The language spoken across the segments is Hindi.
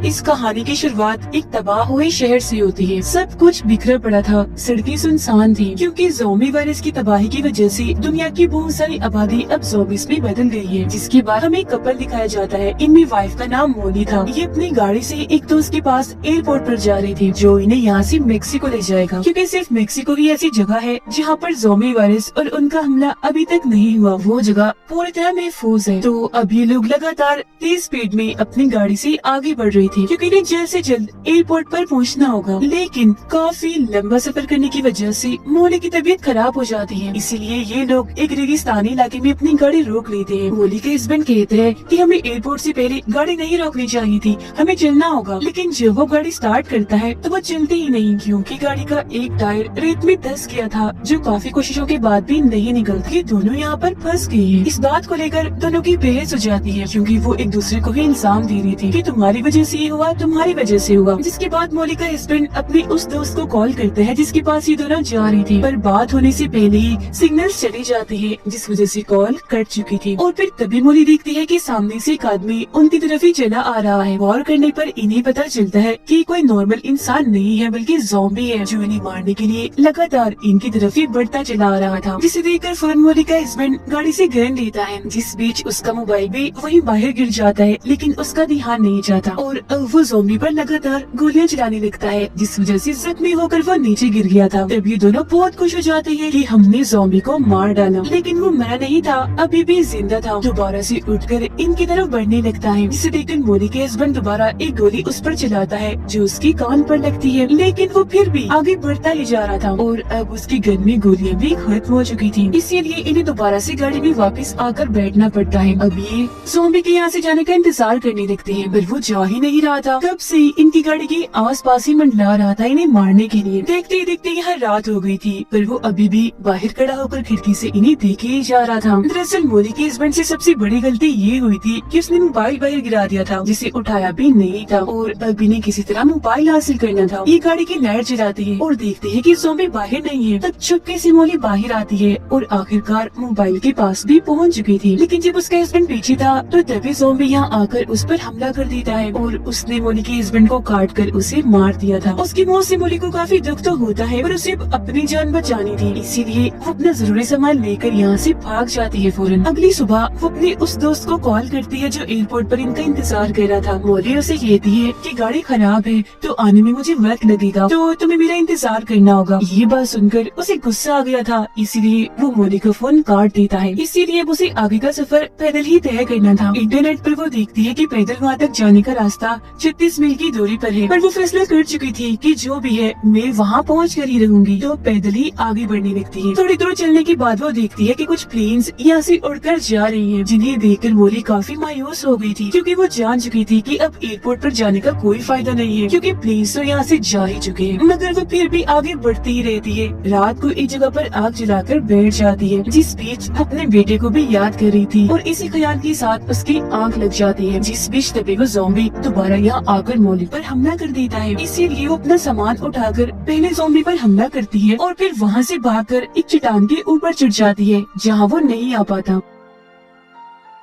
इस कहानी की शुरुआत एक तबाह हुए शहर से होती है। सब कुछ बिखरा पड़ा था, सड़कें सुनसान थी क्योंकि ज़ोंबी वायरस की तबाही की वजह से दुनिया की बहुत सारी आबादी अब ज़ोंबीज़ में बदल गई है। जिसके बाद हमें एक कपल दिखाया जाता है। इनमें वाइफ का नाम मोनी था। ये अपनी गाड़ी से एक दोस्त के पास एयरपोर्ट पर जा रही थी जो इन्हें यहाँ से मेक्सिको ले जाएगा, क्योंकि सिर्फ मेक्सिको ही ऐसी जगह है जहाँ पर ज़ोंबी वायरस और उनका हमला अभी तक नहीं हुआ। वो जगह पूरी तरह महफूज है। तो अब ये लोग लगातार तेज स्पीड में अपनी गाड़ी से आगे बढ़ रही थी क्योंकि इन्हें जल्द से जल्द एयरपोर्ट पर पहुंचना होगा। लेकिन काफी लंबा सफर करने की वजह से मोली की तबीयत खराब हो जाती है। इसीलिए ये लोग एक रेगिस्तानी इलाके में अपनी गाड़ी रोक लेते हैं। मोली के हस्बैंड कहते हैं कि हमें एयरपोर्ट से पहले गाड़ी नहीं रोकनी चाहिए थी, हमें चलना होगा। लेकिन जब वो गाड़ी स्टार्ट करता है तो वो चलती ही नहीं क्योंकि गाड़ी का एक टायर रेत में धंस गया था, जो काफी कोशिशों के बाद भी नहीं निकलती। ये दोनों यहाँ पर फंस गए हैं। इस बात को लेकर दोनों की बहस हो जाती है क्योंकि वो एक दूसरे को ही इल्जाम दे रही थी कि तुम्हारी वजह से ये हुआ, तुम्हारी वजह से हुआ। जिसके बाद मोली का हस्बैंड अपने उस दोस्त को कॉल करते हैं जिसके पास ये दोनों जा रही थी, पर बात होने से पहले ही सिग्नल्स चली जाती है जिस वजह से कॉल कट चुकी थी। और फिर तभी मोली देखती है कि सामने से एक आदमी उनकी तरफ ही चला आ रहा है। गौर करने पर इन्हें पता चलता है कि कोई नॉर्मल इंसान नहीं है बल्कि ज़ॉम्बी है जो इन्हें मारने के लिए लगातार इनकी तरफ ही बढ़ता चला आ रहा था। जिसे देखकर फौरन मोली का हस्बैंड गाड़ी से गन लेता है। जिस बीच उसका मोबाइल भी वहीं बाहर गिर जाता है, लेकिन उसका ध्यान नहीं जाता और वो ज़ॉम्बी पर लगातार गोलियां चलाने लगता है जिस वजह से जख्मी होकर वो नीचे गिर गया था। तब ये दोनों बहुत खुश हो जाते हैं कि हमने ज़ॉम्बी को मार डाला, लेकिन वो मरा नहीं था, अभी भी जिंदा था। दोबारा से उठकर इनकी तरफ बढ़ने लगता है जिसे देखकर मोली के हस्बैंड दोबारा एक गोली उस पर चलाता है जो उसकी कान पर लगती है, लेकिन वो फिर भी आगे बढ़ता ही जा रहा था और अब उसकी गन में गोलियां भी खत्म हो चुकी थी। इसीलिए इन्हें दोबारा से गाड़ी में वापस आकर बैठना पड़ता है। अब ये ज़ॉम्बी के यहाँ से जाने का इंतजार करने लगते हैं, पर वो जा ही नहीं रहा था। कब से इनकी गाड़ी के आसपास ही मंडला रहा था इन्हें मारने के लिए। देखते ही देखते यहाँ रात हो गई थी, पर वो अभी भी बाहर खड़ा होकर खिड़की से इन्हें देखे ही जा रहा था। दरअसल मोली के हस्बैंड से सबसे बड़ी गलती ये हुई थी कि उसने मोबाइल बाहर गिरा दिया था जिसे उठाया भी नहीं था और अब इन्हें किसी तरह मोबाइल हासिल करना था। ये गाड़ी की लाइट जलाती है और देखते है की ज़ॉम्बी बाहर नहीं है। तब चुपके से मोली बाहर आती है और आखिरकार मोबाइल के पास भी पहुँच चुकी थी। लेकिन जब उसका हस्बैंड पीछे था तो तभी ज़ॉम्बी यहाँ आकर उस पर हमला कर देता है और उसने मोली के हस्बैंड को काट कर उसे मार दिया था। उसकी मौत से मोली को काफी दुख तो होता है पर उसे अपनी जान बचानी थी, इसीलिए वो अपना जरूरी सामान लेकर यहाँ से भाग जाती है। फौरन अगली सुबह वो अपने उस दोस्त को कॉल करती है जो एयरपोर्ट पर इनका इंतजार कर रहा था। मोली उसे कहती है कि गाड़ी खराब है तो आने में मुझे वक्त लगेगा, तो तुम्हें मेरा इंतजार करना होगा। ये बात सुनकर उसे गुस्सा आ गया था, इसीलिए वो मोली को फोन काट देता है। इसीलिए उसे आगे का सफर पैदल ही तय करना था। इंटरनेट पर वो देखती है कि पैदल वहाँ तक जाने का रास्ता 36 मील की दूरी पर है, पर वो फैसला कर चुकी थी कि जो भी है मैं वहाँ पहुँच कर ही रहूंगी, तो पैदल ही आगे बढ़ने लगती है। थोड़ी दूर चलने के बाद वो देखती है कि कुछ प्लेन्स यहाँ से उड़कर जा रही हैं, जिन्हें देखकर मोली काफी मायूस हो गई थी क्योंकि वो जान चुकी थी कि अब एयरपोर्ट पर जाने का कोई फायदा नहीं है क्योंकि प्लेन्स तो यहाँ से जा ही चुके हैं। मगर वो फिर भी आगे बढ़ती ही रहती है। रात को एक जगह पर आग जलाकर बैठ जाती है, जिस बीच अपने बेटे को भी याद कर रही थी और इसी ख्याल के साथ उसकी आंख लग जाती है। जिस बीच तभी वो ज़ॉम्बी दोबारा यहाँ आकर मोली पर हमला कर देता है। इसीलिए वो अपना सामान उठाकर पहले ज़ॉम्बी पर हमला करती है और फिर वहाँ से भागकर एक चट्टान के ऊपर चढ़ जाती है जहाँ वो नहीं आ पाता।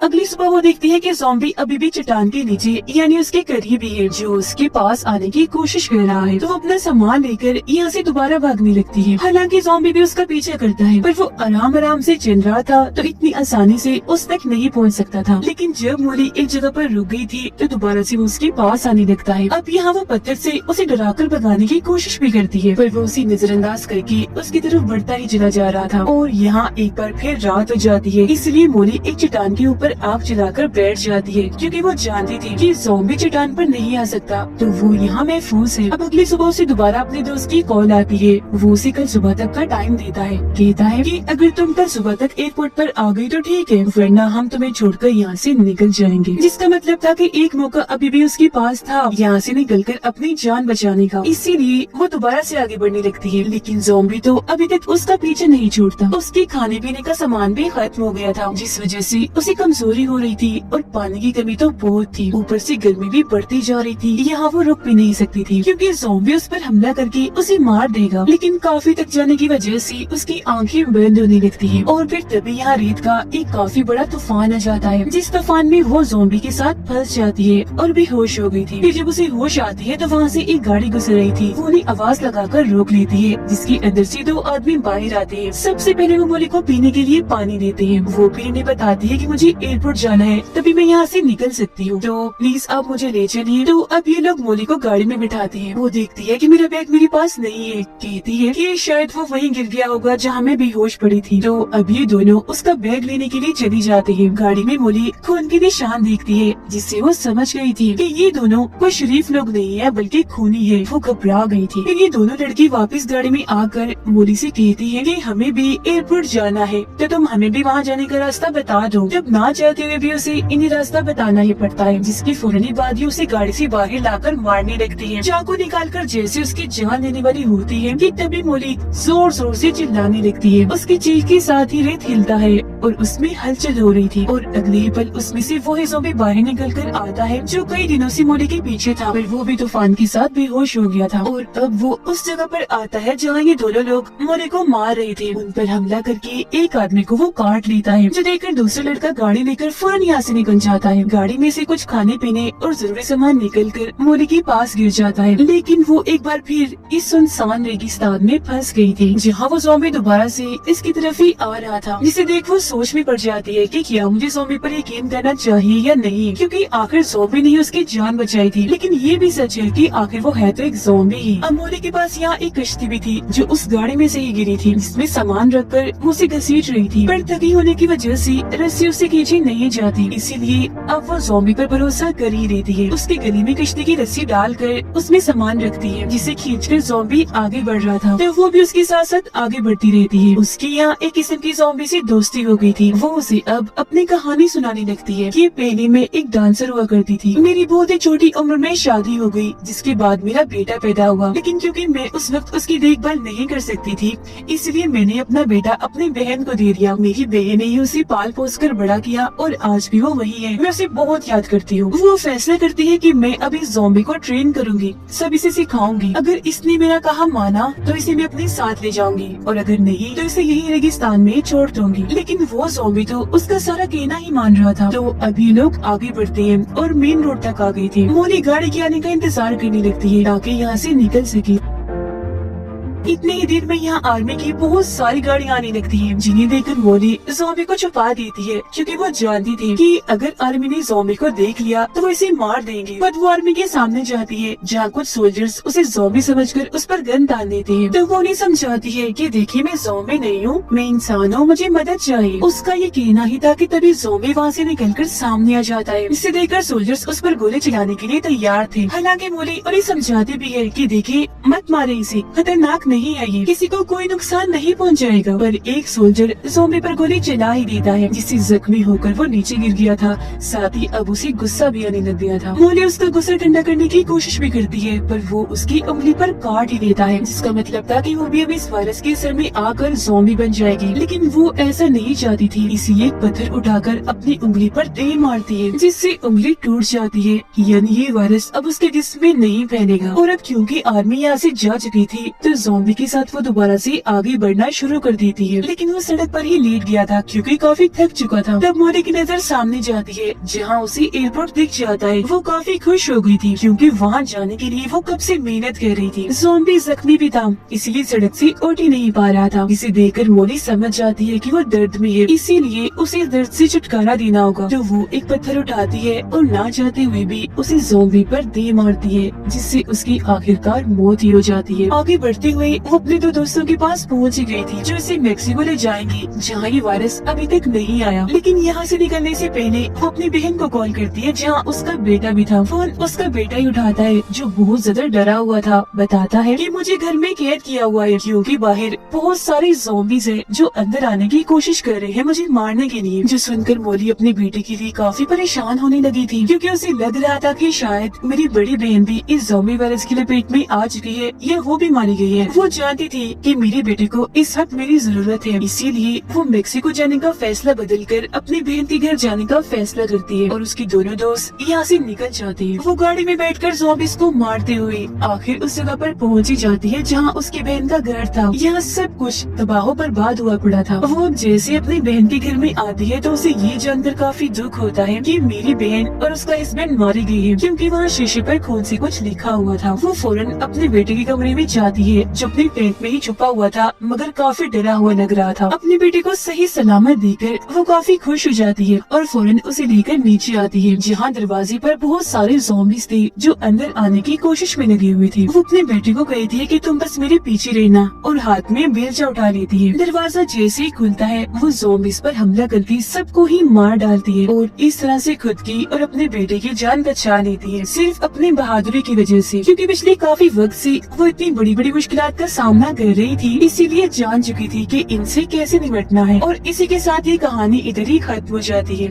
अगली सुबह वो देखती है कि ज़ॉम्बी अभी भी चट्टान के नीचे यानी उसके करीब ही है जो उसके पास आने की कोशिश कर रहा है। तो वो अपना सामान लेकर यहाँ से दोबारा भागने लगती है। हालांकि ज़ॉम्बी भी उसका पीछा करता है, पर वो आराम आराम से चल रहा था तो इतनी आसानी से उस तक नहीं पहुँच सकता था। लेकिन जब मोली एक जगह पर रुक गई थी तो दोबारा से वो उसके पास आने लगता है। अब यहाँ वो पत्थर से उसे डराकर भगाने की कोशिश भी करती है, पर वो उसे नजरअंदाज करके उसकी तरफ बढ़ता ही चला जा रहा था। और यहाँ एक बार फिर रात हो जाती है, इसलिए मोली एक चट्टान के ऊपर आग जलाकर बैठ जाती है क्योंकि वो जानती थी कि ज़ॉम्बी चट्टान पर नहीं आ सकता, तो वो यहाँ महफूज है। अब अगली सुबह उसे दोबारा अपने दोस्त की कॉल आती है। वो उसे कल सुबह तक का टाइम देता है, कहता है कि अगर तुम कल सुबह तक एयरपोर्ट पर आ गई तो ठीक है, वरना हम तुम्हें छोड़कर यहाँ से निकल जाएंगे। जिसका मतलब था कि एक मौका अभी भी उसके पास था यहाँ से निकलकर अपनी जान बचाने का। इसीलिए वो दोबारा से आगे बढ़ने लगती है, लेकिन ज़ॉम्बी तो अभी तक उसका पीछे नहीं छोड़ता। उसके खाने पीने का सामान भी खत्म हो गया था, जिस वजह से उसे कमजोर कमजोरी हो रही थी और पानी की कमी तो बहुत थी। ऊपर से गर्मी भी बढ़ती जा रही थी। यहाँ वो रुक भी नहीं सकती थी क्योंकि ज़ॉम्बी उस पर हमला करके उसे मार देगा। लेकिन काफी थक जाने की वजह से उसकी आंखें बंद होने लगती है और फिर तभी यहाँ रेत का एक काफी बड़ा तूफान आ जाता है, जिस तूफान में वो ज़ॉम्बी के साथ फंस जाती है और बेहोश हो गई थी। फिर जब उसे होश आती है तो वहाँ से एक गाड़ी गुजर रही थी। वो उन्हें आवाज लगाकर रोक लेती है, जिसके अंदर से दो आदमी बाहर आते हैं। सबसे पहले वो मोली को पीने के लिए पानी देते हैं। वो फिर इन्हें बताती है कि मुझे एयरपोर्ट जाना है, तभी मैं यहाँ से निकल सकती हूँ, तो प्लीज आप मुझे ले चलिए। तो अब ये लोग मोली को गाड़ी में बिठाते हैं। वो देखती है कि मेरा बैग मेरे पास नहीं है। कहती है कि शायद वो वहीं गिर गया होगा जहाँ मैं बेहोश पड़ी थी। तो अब ये दोनों उसका बैग लेने के लिए चली जाते हैं। गाड़ी में मोली खून के निशान देखती है, जिससे वो समझ गई थी कि ये दोनों कोई शरीफ लोग नहीं है बल्कि खूनी है। वो घबरा गई थी। फिर ये दोनों लड़की वापस गाड़ी में आकर मोली से कहती है कि हमें भी एयरपोर्ट जाना है, तो तुम हमें भी वहाँ जाने का रास्ता बता दो। जब ना चाहते हुए भी उसे इन्हें रास्ता बताना ही पड़ता है, जिसकी फौरन बाद ही उसे गाड़ी से बाहर लाकर मारने लगती है। चाकू निकालकर जैसे उसकी जान लेने वाली होती है कि तभी मोली जोर जोर से चिल्लाने लगती है। उसकी चीख के साथ ही रेत हिलता है और उसमें हलचल हो रही थी। और अगले ही पल उसमें से वो ज़ॉम्बी बाहर निकल कर आता है जो कई दिनों से मोली के पीछे था। पर वो भी तूफान के साथ बेहोश हो गया था। और अब वो उस जगह पर आता है जहाँ ये दोनों लोग मोली को मार रहे थे। उन पर हमला करके एक आदमी को वो काट लेता है, जो देखकर दूसरा लड़का गाड़ी लेकर फौरन यहाँ से निकल जाता है। गाड़ी में से कुछ खाने पीने और जरूरी सामान निकल कर मोली के पास गिर जाता है। लेकिन वो एक बार फिर इस सुनसान रेगिस्तान में फंस गई थी, जहाँ वो ज़ॉम्बी दोबारा से इसकी तरफ ही आ रहा था, जिसे देख वो सोच में पड़ जाती है कि क्या मुझे ज़ॉम्बी पर यकीन करना चाहिए या नहीं, क्योंकि आखिर ज़ॉम्बी ने उसकी जान बचाई थी। लेकिन ये भी सच है कि आखिर वो है तो एक ज़ॉम्बी ही। अब मोली के पास यहाँ एक कश्ती भी थी जो उस गाड़ी में से ही गिरी थी, जिसमें सामान रखकर वो उसे घसीट रही थी। पर थकी होने की वजह से रस्सी उसे खींची नहीं जाती, इसीलिए अब वो ज़ॉम्बी पर भरोसा कर ही लेती है। उसके गले में कश्ती की रस्सी डालकर उसमें सामान रखती है, जिसे खींचकर ज़ॉम्बी आगे बढ़ रहा था, तो वो भी उसके साथ साथ आगे बढ़ती रहती है। उसकी यहाँ एक किस्म की ज़ॉम्बी से दोस्ती हो गई थी। वो उसे अब अपनी कहानी सुनाने लगती है कि पहले मैं एक डांसर हुआ करती थी। मेरी बहुत ही छोटी उम्र में शादी हो गई, जिसके बाद मेरा बेटा पैदा हुआ। लेकिन क्योंकि मैं उस वक्त उसकी देखभाल नहीं कर सकती थी, इसलिए मैंने अपना बेटा अपनी बहन को दे दिया। मेरी बहन ने ही उसे पाल पोस कर बड़ा किया और आज भी वो वही है। मैं उसे बहुत याद करती हूँ। वो फैसला करती है कि मैं अभी ज़ॉम्बी को ट्रेन करूंगी, सब इसे सिखाऊंगी। अगर इसने मेरा कहा माना तो इसे मैं अपने साथ ले जाऊंगी, और अगर नहीं तो इसे यही रेगिस्तान में छोड़ दूंगी। लेकिन वो ज़ॉम्बी तो उसका सारा कहना ही मान रहा था। तो अभी लोग आगे बढ़ते हैं और मेन रोड तक आ गई थी। मोली गाड़ी के आने का इंतजार करने लगती है ताकि यहाँ से निकल सके। इतने ही देर में यहाँ आर्मी की बहुत सारी गाड़ियाँ आने लगती हैं, जिन्हें देखकर मोली ज़ॉम्बी को छुपा देती है, क्योंकि वो जानती थी कि अगर आर्मी ने ज़ॉम्बी को देख लिया तो वो इसे मार देंगे। पर वो आर्मी के सामने जाती है, जहाँ कुछ सोल्जर्स उसे ज़ॉम्बी समझकर उस पर गन तान देते हैं। तो वो उन्हें समझाती है कि देखिए मैं ज़ॉम्बी नहीं हूँ, मैं इंसान हूँ, मुझे मदद चाहिए। उसका ये कहना ही था कि तभी ज़ॉम्बी वहाँ से निकलकर सामने आ जाता है। इसे देखकर सोल्जर्स उस पर गोली चलाने के लिए तैयार थे। हालांकि मोली उन्हें समझाती भी है कि देखिए मत मारे इसे, खतरनाक नहीं है ये, किसी को कोई नुकसान नहीं पहुंचाएगा। पर एक सोल्जर ज़ॉम्बी पर गोली चला ही देता है, जिससे जख्मी होकर वो नीचे गिर गया था। साथ ही अब उसे गुस्सा भी आने लग गया था। मोली उसका गुस्सा ठंडा करने की कोशिश भी करती है, पर वो उसकी उंगली पर काट ही देता है, जिसका मतलब था कि वो भी अब इस वायरस के असर में आकर ज़ॉम्बी बन जाएगी। लेकिन वो ऐसा नहीं चाहती थी, इसलिए एक पत्थर उठाकर अपनी उंगली पर दे मारती है, जिससे उंगली टूट जाती है। यानी ये वायरस अब उसके जिस्म में नहीं फैलेगा। और अब क्योंकि आर्मी यहाँ से जा चुकी थी, तो ज़ॉम्बी के साथ वो दोबारा से आगे बढ़ना शुरू कर देती है। लेकिन वो सड़क पर ही लेट गया था, क्योंकि काफी थक चुका था। तब मोली की नजर सामने जाती है, जहाँ उसे एयरपोर्ट दिख जाता है। वो काफी खुश हो गई थी, क्योंकि वहाँ जाने के लिए वो कब से मेहनत कर रही थी। ज़ॉम्बी जख्मी भी था, इसलिए सड़क से उठ ही नहीं पा रहा था। इसे देखकर मोली समझ जाती है कि वो दर्द में है, इसीलिए उसे दर्द से छुटकारा देना होगा। तो वो एक पत्थर उठाती है और ना चाहते हुए भी उसे ज़ॉम्बी पर दे मारती है, जिससे उसकी आखिरकार मौत ही हो जाती है। आगे बढ़ते हुए वो अपने दो दोस्तों के पास पहुंच गई थी, जो इसे मेक्सिको ले जाएंगी, जहाँ ये वायरस अभी तक नहीं आया। लेकिन यहाँ से निकलने से पहले वो अपनी बहन को कॉल करती है, जहाँ उसका बेटा भी था। फोन उसका बेटा ही उठाता है, जो बहुत ज्यादा डरा हुआ था। बताता है कि मुझे घर में कैद किया हुआ है, क्योंकि बाहर बहुत सारे ज़ॉम्बीज़ हैं जो अंदर आने की कोशिश कर रहे हैं मुझे मारने के लिए। जो सुनकर मोली अपने बेटे के लिए काफी परेशान होने लगी थी, क्योंकि उसे लग रहा था कि शायद मेरी बड़ी बहन भी इस ज़ॉम्बी वायरस की लपेट में आ चुकी है या वो भी मारी गई है। वो जानती थी कि मेरे बेटे को इस वक्त मेरी जरूरत है, इसीलिए वो मेक्सिको जाने का फैसला बदलकर अपनी बहन के घर जाने का फैसला करती है और उसकी दोनों दोस्त यहाँ से निकल जाते हैं। वो गाड़ी में बैठकर ज़ॉम्बीज़ को मारते हुए आखिर उस जगह पर पहुँची जाती है जहाँ उसकी बहन का घर था। यहाँ सब कुछ तबाह बर्बाद हुआ पड़ा था। वो जैसे अपनी बहन के घर में आती है तो उसे ये जानकर काफी दुख होता है कि मेरी बहन और उसका हस्बैंड मारी गई है, क्योंकि वहाँ शीशे पर खून से कुछ लिखा हुआ था। वो फौरन अपने बेटे के कमरे में जाती है जो अपनी टेंट में ही छुपा हुआ था मगर काफी डरा हुआ लग रहा था। अपने बेटे को सही सलामत देखकर वो काफी खुश हो जाती है और फौरन उसे लेकर नीचे आती है जहाँ दरवाजे पर बहुत सारे ज़ॉम्बीज़ थे जो अंदर आने की कोशिश में लगे हुए थे। वो अपने बेटे को कहती है कि तुम बस मेरे पीछे रहना और हाथ में बेलचा उठा लेती है। दरवाजा जैसे ही खुलता है वो ज़ॉम्बीज़ पर हमला करती सबको ही मार डालती है और इस तरह से खुद की और अपने बेटे की जान बचा लेती है सिर्फ अपनी बहादुरी की वजह से, क्योंकि पिछले काफी वक्त से वो इतनी बड़ी बड़ी मुश्किलात का सामना कर रही थी, इसीलिए जान चुकी थी कि इनसे कैसे निपटना है। और इसी के साथ ये कहानी इधर ही खत्म हो जाती है।